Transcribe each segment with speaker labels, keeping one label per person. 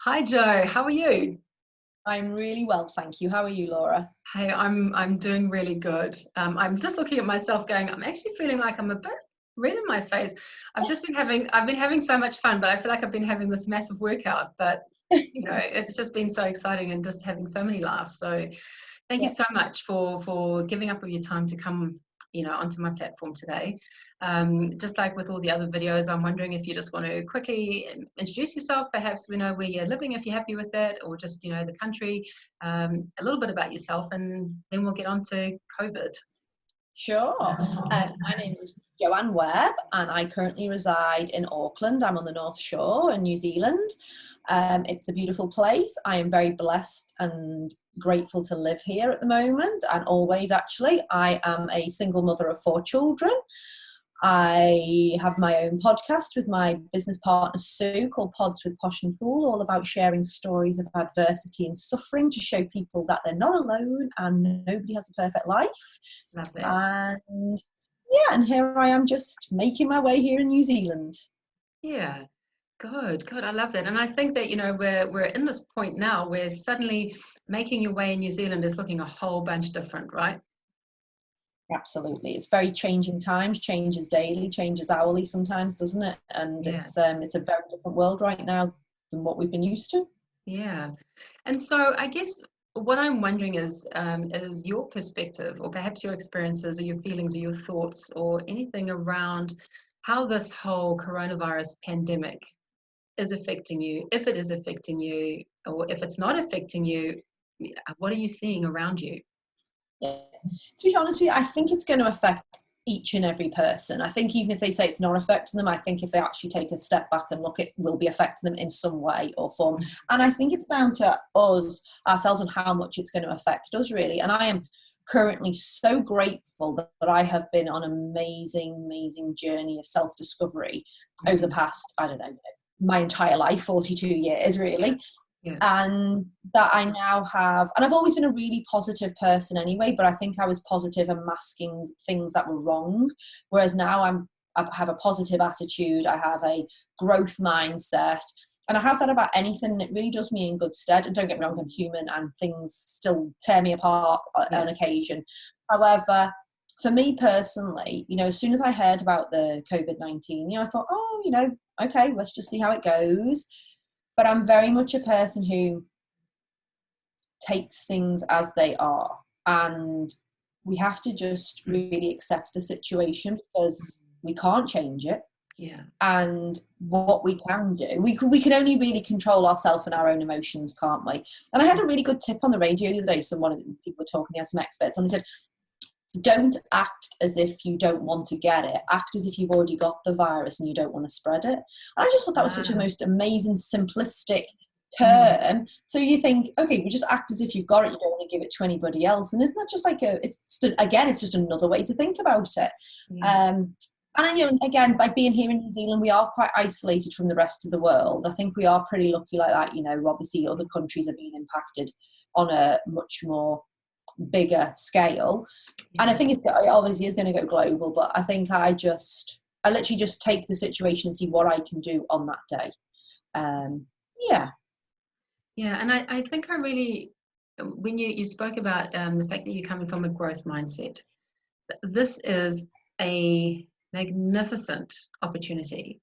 Speaker 1: Hi Joe, how are you?
Speaker 2: I'm really well, thank you. How are you, Laura?
Speaker 1: Hey, I'm doing really good. I'm just looking at myself going, I'm actually feeling like I'm a bit red in my face. I've been having so much fun, but I feel like I've been having this massive workout. But it's just been so exciting and just having so many laughs. So thank you
Speaker 2: Yeah.
Speaker 1: so much for giving up of your time to come, onto my platform today. Just like with all the other videos, I'm wondering if you just want to quickly introduce yourself. Perhaps we know where you're living if you're happy with that, or just the country. A little bit about yourself, and then we'll get on to COVID.
Speaker 2: Sure. My name is Joanne Webb, and I currently reside in Auckland. I'm on the North Shore in New Zealand. It's a beautiful place. I am very blessed and grateful to live here at the moment, and always actually. I am a single mother of 4 children. I have my own podcast with my business partner Sue called Pods with Posh and Cool, all about sharing stories of adversity and suffering to show people that they're not alone and nobody has a perfect life.
Speaker 1: Love that.
Speaker 2: And yeah, and here I am just making my way here in New Zealand.
Speaker 1: Yeah, good. I love that, and I think that we're in this point now where suddenly making your way in New Zealand is looking a whole bunch different, right?
Speaker 2: Absolutely. It's very changing times, changes daily, changes hourly sometimes, doesn't it? And
Speaker 1: Yeah.
Speaker 2: it's a very different world right now than what we've been used to.
Speaker 1: Yeah. And so I guess what I'm wondering is your perspective, or perhaps your experiences, or your feelings, or your thoughts, or anything around how this whole coronavirus pandemic is affecting you, if it is affecting you, or if it's not affecting you, what are you seeing around you?
Speaker 2: Yeah. To be honest with you, I think it's going to affect each and every person. I think even if they say it's not affecting them, I think if they actually take a step back and look, it will be affecting them in some way or form. And I think it's down to us, ourselves, and how much it's going to affect us, really. And I am currently so grateful that I have been on an amazing journey of self-discovery over the past, I don't know, my entire life, 42 years, really.
Speaker 1: Yeah.
Speaker 2: And that I now have, and I've always been a really positive person anyway, but I think I was positive and masking things that were wrong. Whereas now I have a positive attitude, I have a growth mindset, and I have that about anything, and it really does me in good stead. And don't get me wrong, I'm human and things still tear me apart on occasion. However, for me personally, as soon as I heard about the COVID-19, I thought, okay, let's just see how it goes. But I'm very much a person who takes things as they are. And we have to just really accept the situation because we can't change it.
Speaker 1: Yeah.
Speaker 2: And what we can do, we can only really control ourselves and our own emotions, can't we? And I had a really good tip on the radio the other day. One of the people were talking, they had some experts, and they said, don't act as if you don't want to get it. Act as if you've already got the virus and you don't want to spread it. And I just thought that was such a most amazing, simplistic term. So you think, okay, we just act as if you've got it. You don't want to give it to anybody else. And isn't that just like it's just another way to think about it. And then, again, by being here in New Zealand, we are quite isolated from the rest of the world. I think we are pretty lucky like that. Obviously other countries are being impacted on a much more bigger scale. And I think it obviously is going to go global, but I think I literally just take the situation and see what I can do on that day.
Speaker 1: Yeah, and I think I really, when you spoke about the fact that you're coming from a growth mindset, this is a magnificent opportunity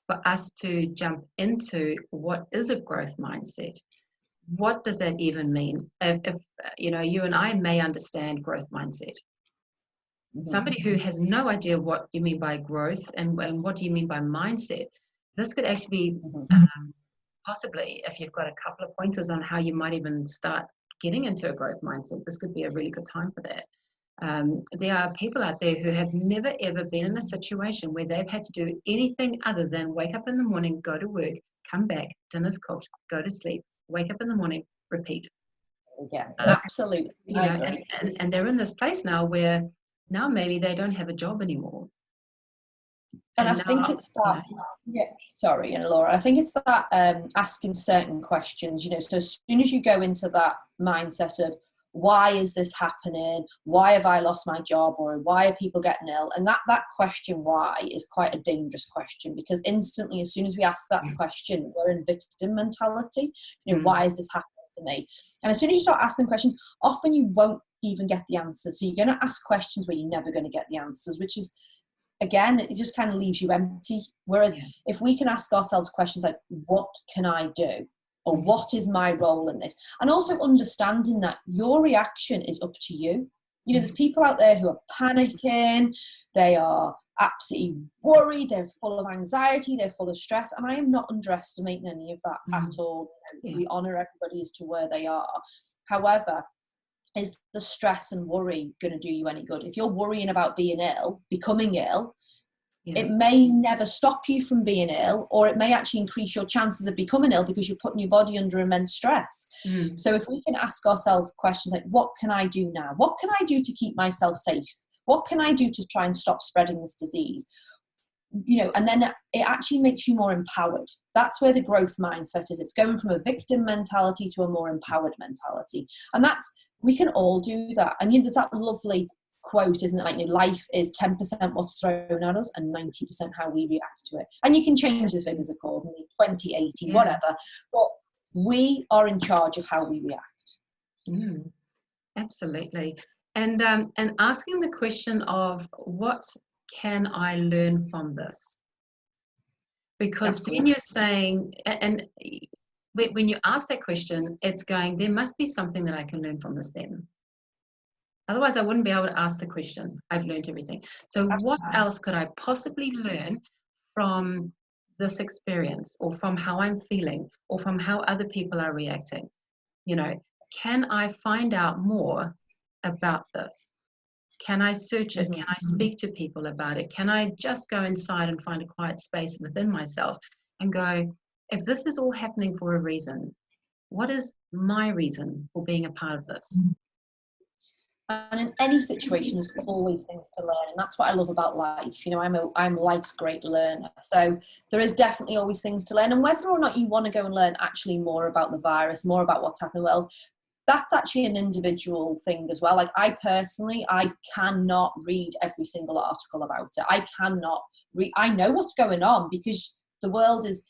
Speaker 1: for us to jump into what is a growth mindset. What does that even mean? If you and I may understand growth mindset. Somebody who has no idea what you mean by growth and what do you mean by mindset, this could actually be possibly, if you've got a couple of pointers on how you might even start getting into a growth mindset, this could be a really good time for that. There are people out there who have never ever been in a situation where they've had to do anything other than wake up in the morning, go to work, come back, dinner's cooked, go to sleep, wake up in the morning, repeat.
Speaker 2: Yeah, absolutely.
Speaker 1: And they're in this place now where now maybe they don't have a job anymore.
Speaker 2: And I think it's that, sorry, Laura, I think it's that asking certain questions, so as soon as you go into that mindset of, why is this happening? Why have I lost my job? Or why are people getting ill? And that question, why, is quite a dangerous question, because instantly, as soon as we ask that question, we're in victim mentality. Why is this happening to me? And as soon as you start asking questions, often you won't even get the answers. So you're going to ask questions where you're never going to get the answers, which is, again, it just kind of leaves you empty. Whereas if we can ask ourselves questions like, what can I do? Or what is my role in this? And also understanding that your reaction is up to you. There's people out there who are panicking, they are absolutely worried, they're full of anxiety, they're full of stress. And I am not underestimating any of that at all. We honour everybody as to where they are. However, is the stress and worry going to do you any good? If you're worrying about being ill, becoming ill, it may never stop you from being ill, or it may actually increase your chances of becoming ill because you're putting your body under immense stress. So if we can ask ourselves questions like, what can I do now? What can I do to keep myself safe? What can I do to try and stop spreading this disease? And then it actually makes you more empowered. That's where the growth mindset is. It's going from a victim mentality to a more empowered mentality. And we can all do that. And there's that lovely quote, isn't it? Like, life is 10% what's thrown at us and 90% how we react to it. And you can change the figures accordingly, 20, 80, whatever. But we are in charge of how we react.
Speaker 1: Absolutely. And asking the question of, what can I learn from this? Because when you're saying, and when you ask that question, it's going, there must be something that I can learn from this then. Otherwise, I wouldn't be able to ask the question. I've learned everything. So what else could I possibly learn from this experience, or from how I'm feeling, or from how other people are reacting? Can I find out more about this? Can I search it? Can I speak to people about it? Can I just go inside and find a quiet space within myself and go, if this is all happening for a reason, what is my reason for being a part of this?
Speaker 2: And in any situation, there's always things to learn, and that's what I love about life. I'm life's great learner, so there is definitely always things to learn. And whether or not you want to go and learn actually more about the virus, more about what's happening in the world, that's actually an individual thing as well. Like, I cannot read every single article about it. I cannot read. I know what's going on because the world is.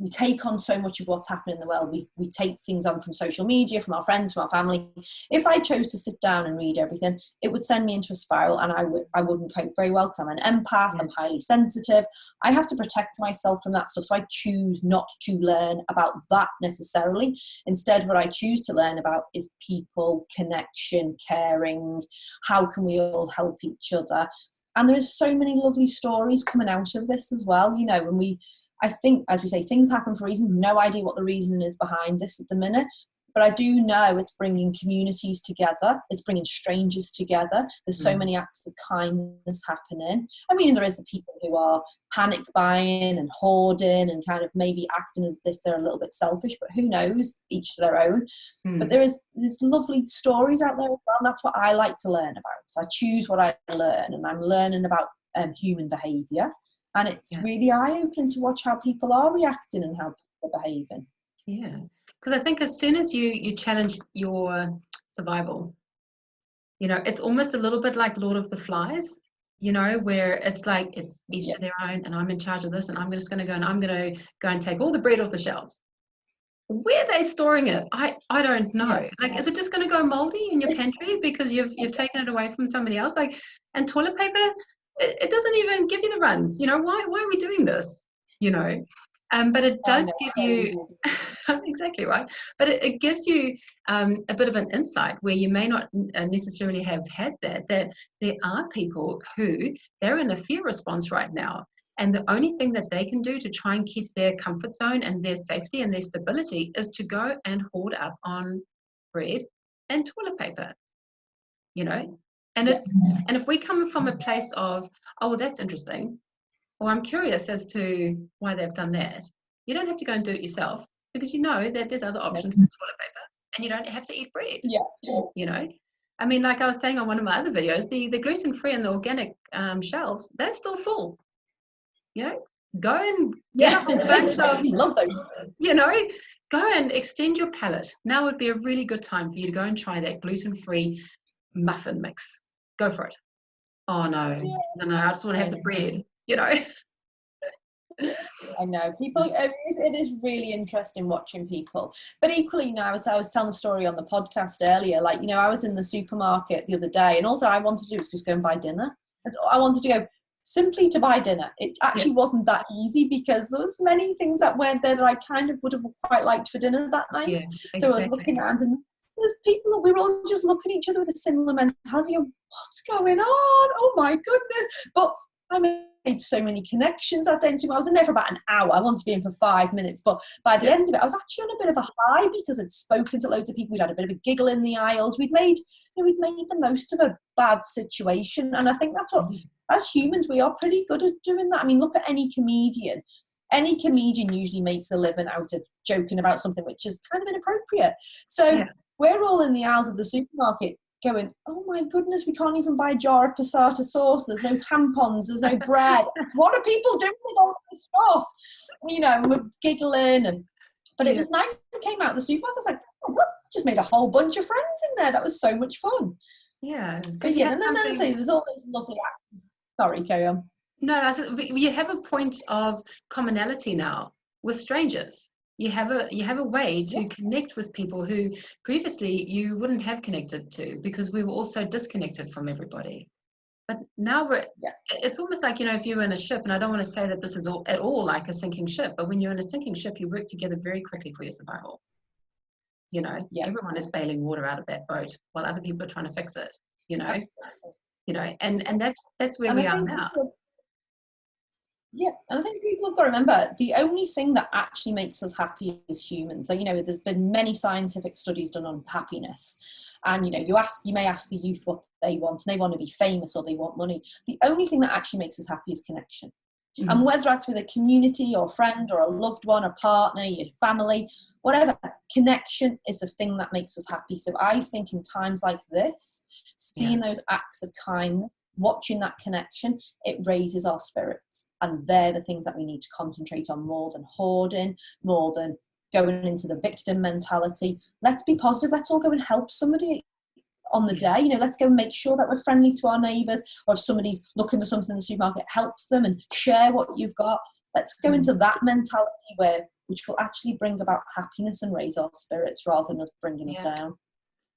Speaker 2: We take on so much of what's happening in the world. We take things on from social media, from our friends, from our family. If I chose to sit down and read everything, it would send me into a spiral, and I wouldn't cope very well, because I'm an empath. I'm highly sensitive. I have to protect myself from that stuff. So I choose not to learn about that necessarily. Instead, what I choose to learn about is people, connection, caring. How can we all help each other? And there is so many lovely stories coming out of this as well. I think, as we say, things happen for a reason. No idea what the reason is behind this at the minute. But I do know it's bringing communities together. It's bringing strangers together. There's so many acts of kindness happening. I mean, there is the people who are panic buying and hoarding and kind of maybe acting as if they're a little bit selfish, but who knows, each to their own. But there's lovely stories out there as well, and that's what I like to learn about. So I choose what I learn, and I'm learning about human behaviour. And it's really eye-opening to watch how people are reacting and how people are behaving.
Speaker 1: Yeah, because I think as soon as you challenge your survival, it's almost a little bit like Lord of the Flies, where it's like, it's each to their own, and I'm in charge of this, and I'm just going to go, and I'm going to go and take all the bread off the shelves. Where are they storing it? I don't know. Like, is it just going to go moldy in your pantry because you've taken it away from somebody else? Like, and toilet paper, it doesn't even give you the runs. Why are we doing this? But it does give you exactly right. But it gives you a bit of an insight where you may not necessarily have had that there are people who they're in a fear response right now. And the only thing that they can do to try and keep their comfort zone and their safety and their stability is to go and hoard up on bread and toilet paper, And if we come from a place of, oh, well, that's interesting, or I'm curious as to why they've done that, you don't have to go and do it yourself, because that there's other options to toilet paper, and you don't have to eat bread. I mean, like I was saying on one of my other videos, the gluten-free and the organic shelves, they're still full. Go and get a whole bunch of,
Speaker 2: love those.
Speaker 1: go and extend your palate. Now would be a really good time for you to go and try that gluten-free muffin mix. Go for it. Oh no, no, I just want to have the bread, you know.
Speaker 2: I know people. It is really interesting watching people, but equally now, as I was telling the story on the podcast earlier, like, you know, I was in the supermarket the other day, and all I wanted to do was just go and buy dinner. I wanted to go simply to buy dinner. It actually wasn't that easy because there was many things that weren't there that I kind of would have quite liked for dinner that night.
Speaker 1: Yeah, exactly.
Speaker 2: So I was looking around, and there's people, we were all just looking at each other with a similar mentality of what's going on? Oh my goodness! But I made so many connections that day. I was in there for about an hour. I wanted to be in for 5 minutes, but by the end of it, I was actually on a bit of a high because I'd spoken to loads of people. We'd had a bit of a giggle in the aisles. We'd made the most of a bad situation, and I think that's what, as humans, we are pretty good at doing that. I mean, look at any comedian. Any comedian usually makes a living out of joking about something which is kind of inappropriate. So we're all in the aisles of the supermarket going, oh my goodness, we can't even buy a jar of passata sauce. There's no tampons. There's no bread. What are people doing with all this stuff? You know, we're giggling. But it was nice. I came out of the supermarket. I was like, oh, look, I've just made a whole bunch of friends in there. That was so much fun.
Speaker 1: Yeah.
Speaker 2: But yeah, and then I say there's all those lovely actions. Sorry, carry on.
Speaker 1: No, you have a point of commonality now with strangers. You have a way to connect with people who previously you wouldn't have connected to because we were also disconnected from everybody. But now it's almost like, you know, if you're in a ship, and I don't want to say that this is at all like a sinking ship, but when you're in a sinking ship, you work together very quickly for your survival. You know, everyone is bailing water out of that boat while other people are trying to fix it, you know. Absolutely. You know, and that's where we are now.
Speaker 2: Yeah, and I think people have got to remember the only thing that actually makes us happy as humans. So, you know, there's been many scientific studies done on happiness, and you know, you may ask the youth what they want, and they want to be famous or they want money. The only thing that actually makes us happy is connection, and whether that's with a community or friend or a loved one, a partner, your family, whatever, connection is the thing that makes us happy. So I think in times like this, seeing those acts of kindness, watching that connection, it raises our spirits, and they're the things that we need to concentrate on more than hoarding, more than going into the victim mentality. Let's be positive. Let's all go and help somebody on the day. You know, let's go and make sure that we're friendly to our neighbours, or if somebody's looking for something in the supermarket, help them and share what you've got. Let's go into that mentality which will actually bring about happiness and raise our spirits rather than us bringing us down.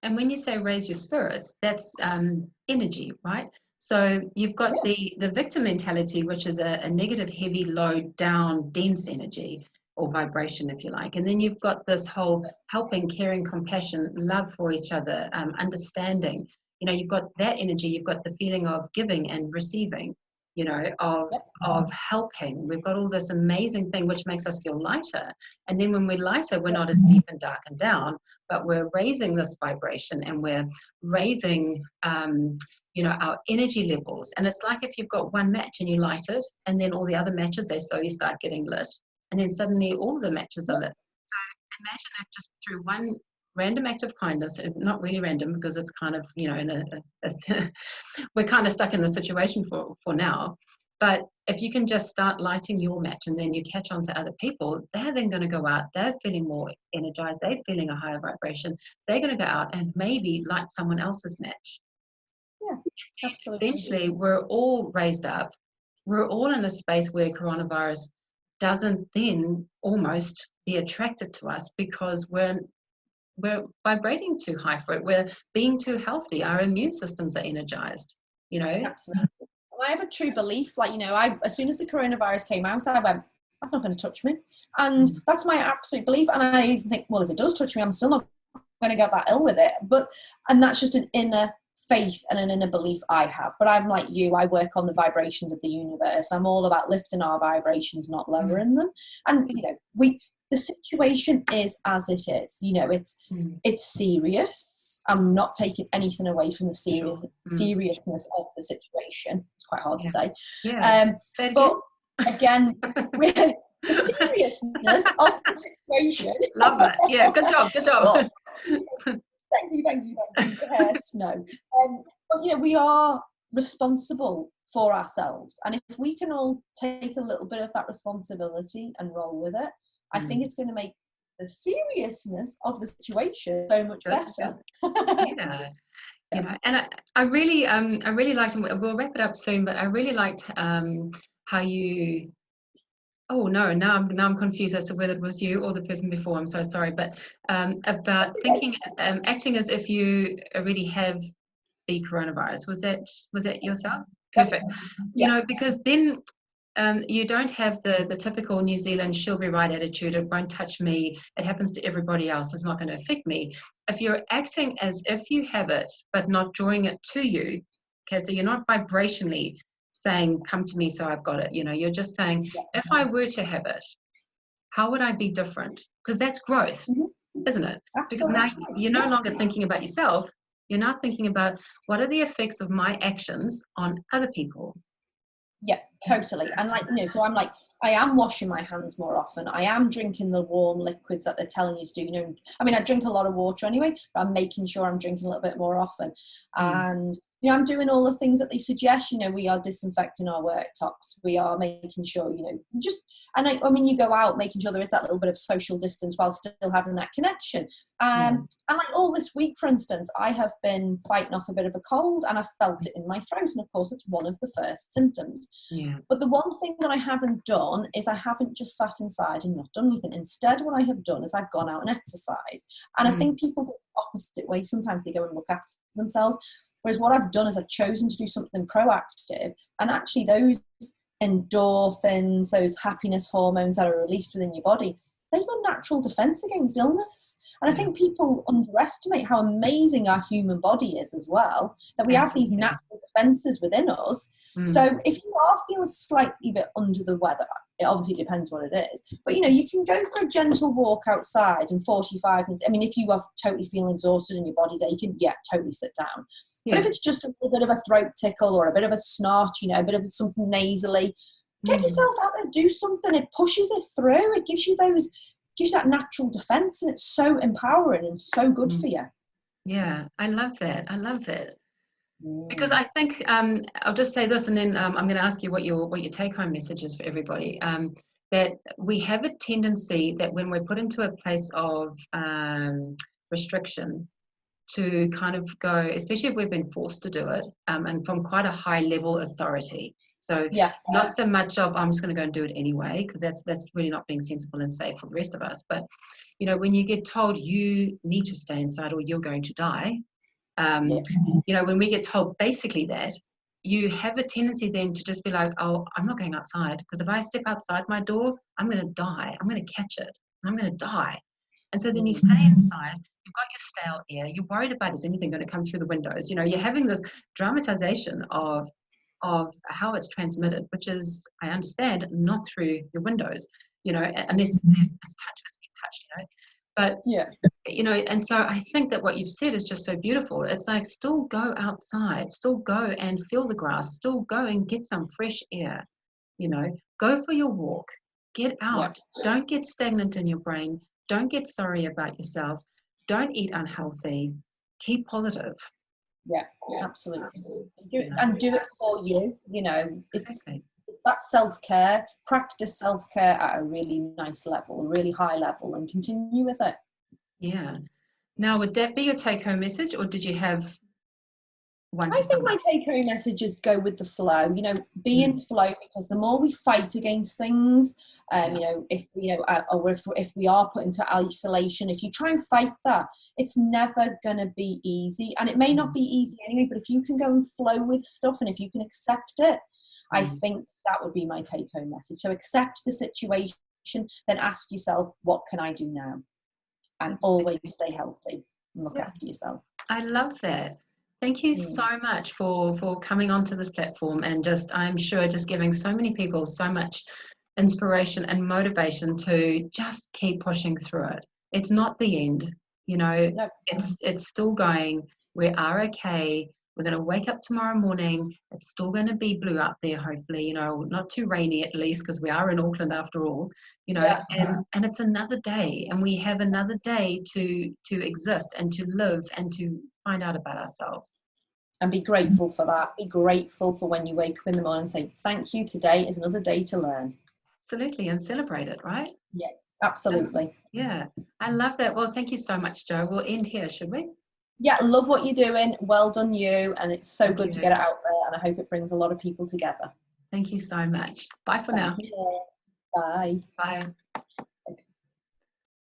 Speaker 1: And when you say raise your spirits, that's energy, right? So you've got the victim mentality, which is a negative, heavy, low, down, dense energy or vibration, if you like. And then you've got this whole helping, caring, compassion, love for each other, understanding. You know, you've got that energy. You've got the feeling of giving and receiving, you know, of helping. We've got all this amazing thing which makes us feel lighter. And then when we're lighter, we're not as deep and dark and down, but we're raising this vibration, and we're raising you know, our energy levels. And it's like if you've got one match and you light it, and then all the other matches, they slowly start getting lit, and then suddenly all the matches are lit. So imagine if just through one random act of kindness, not really random because it's kind of, you know, we're kind of stuck in the situation for now, but if you can just start lighting your match and then you catch on to other people, they're then going to go out, they're feeling more energized, they're feeling a higher vibration, they're going to go out and maybe light someone else's match.
Speaker 2: Yeah, absolutely.
Speaker 1: Eventually, we're all raised up. We're all in a space where coronavirus doesn't then almost be attracted to us because we're vibrating too high for it. We're being too healthy. Our immune systems are energized, you know.
Speaker 2: Absolutely. I have a true belief, like, you know, as soon as the coronavirus came out, I went, that's not going to touch me. And that's my absolute belief. And I even think, well, if it does touch me, I'm still not going to get that ill with it. And that's just an inner faith and an inner belief I have. But I'm like you, I work on the vibrations of the universe. I'm all about lifting our vibrations, not lowering them. And, you know, the situation is as it is. You know, it's serious. I'm not taking anything away from the seriousness of the situation. It's quite hard to say.
Speaker 1: Yeah.
Speaker 2: But again, the seriousness of the situation.
Speaker 1: Love it. Yeah, good job.
Speaker 2: Thank you. Yes, no. But, you know, we are responsible for ourselves. And if we can all take a little bit of that responsibility and roll with it, I think it's going to make the seriousness of the situation so much better.
Speaker 1: Yeah. You know, and I really liked, and we'll wrap it up soon, but I really liked how you, oh no, now I'm confused as to whether it was you or the person before. I'm so sorry, but about thinking, acting as if you already have the coronavirus. Was that yourself? Perfect. You know, because then you don't have the typical New Zealand she'll be right attitude. It won't touch me. It happens to everybody else. It's not going to affect me. If you're acting as if you have it, but not drawing it to you, okay, so you're not vibrationally saying, come to me so I've got it. You know, you're just saying, if I were to have it, how would I be different? Because that's growth, isn't it? Because now you're no longer thinking about yourself. You're now thinking about what are the effects of my actions on other people.
Speaker 2: Yeah, totally. And like, you know, so I'm like, I am washing my hands more often. I am drinking the warm liquids that they're telling you to do. You know, I mean, I drink a lot of water anyway, but I'm making sure I'm drinking a little bit more often. And, you know, I'm doing all the things that they suggest. You know, we are disinfecting our worktops. We are making sure, you know, just, and I mean, you go out making sure there is that little bit of social distance while still having that connection. And like all this week, for instance, I have been fighting off a bit of a cold and I felt it in my throat. And of course, it's one of the first symptoms.
Speaker 1: Yeah.
Speaker 2: But the one thing that I haven't done is I haven't just sat inside and not done anything. Instead, what I have done is I've gone out and exercised. And I think people go the opposite way. Sometimes they go and look after themselves. Whereas what I've done is I've chosen to do something proactive. And actually those endorphins, those happiness hormones that are released within your body, they're your natural defense against illness. And I think people underestimate how amazing our human body is as well, that we have these natural defenses within us. So if you are feeling slightly bit under the weather, it obviously depends what it is, but you know, you can go for a gentle walk outside in 45 minutes. I mean, if you are totally feeling exhausted and your body's aching, totally sit down. But if it's just a little bit of a throat tickle or a bit of a snort, you know, a bit of something nasally, get yourself out and do something. It pushes it through. It gives you that natural defense, and it's so empowering and so good for you.
Speaker 1: Yeah, I love that. Because I think I'll just say this, and then I'm going to ask you what your take-home message is for everybody. That we have a tendency that when we're put into a place of restriction, to kind of go, especially if we've been forced to do it, and from quite a high level authority. So not so much of I'm just going to go and do it anyway, because that's really not being sensible and safe for the rest of us. But you know, when you get told you need to stay inside or you're going to die, you know, when we get told basically that, you have a tendency then to just be like, oh, I'm not going outside, because if I step outside my door, I'm going to die. I'm going to catch it. And I'm going to die. And so then you stay inside. You've got your stale air. You're worried about is anything going to come through the windows. You know, you're having this dramatization of how it's transmitted, which is, I understand, not through your windows. You know, unless there's touch, it's been touched. You know, but you know, and so I think that what you've said is just so beautiful. It's like, still go outside, still go and feel the grass, still go and get some fresh air, you know, go for your walk, get out, don't get stagnant in your brain, don't get sorry about yourself, don't eat unhealthy, keep positive.
Speaker 2: Yeah, absolutely. And do it for you, you know, it's that self-care, practice self-care at a really nice level, a really high level, and continue with it.
Speaker 1: Yeah. Now, would that be your take-home message, or did you have one?
Speaker 2: I think my take-home message is go with the flow. You know, be in flow, because the more we fight against things, you know, if we are put into isolation, if you try and fight that, it's never going to be easy, and it may not be easy anyway. But if you can go and flow with stuff, and if you can accept it, I think that would be my take-home message. So accept the situation, then ask yourself, what can I do now? And always stay healthy and look after yourself.
Speaker 1: I love that. Thank you so much for coming onto this platform, and just, I'm sure, just giving so many people so much inspiration and motivation to just keep pushing through it. It's not the end, you know, it's still going. We are okay. We're going to wake up tomorrow morning. It's still going to be blue out there, hopefully, you know, not too rainy at least, because we are in Auckland after all, you know, and it's another day, and we have another day to exist and to live and to find out about ourselves.
Speaker 2: And be grateful for that. Be grateful for when you wake up in the morning and say, thank you, today is another day to learn.
Speaker 1: Absolutely, and celebrate it, right?
Speaker 2: Yeah, Absolutely.
Speaker 1: Yeah, I love that. Well, thank you so much, Jo. We'll end here, should we?
Speaker 2: Yeah, love what you're doing. Well done, you. And it's so
Speaker 1: Thank
Speaker 2: good to
Speaker 1: you.
Speaker 2: get it out there. And I hope it brings a lot of people together.
Speaker 1: Thank you so much. Bye for
Speaker 2: Thank
Speaker 1: now.
Speaker 2: you. Bye.
Speaker 1: Bye.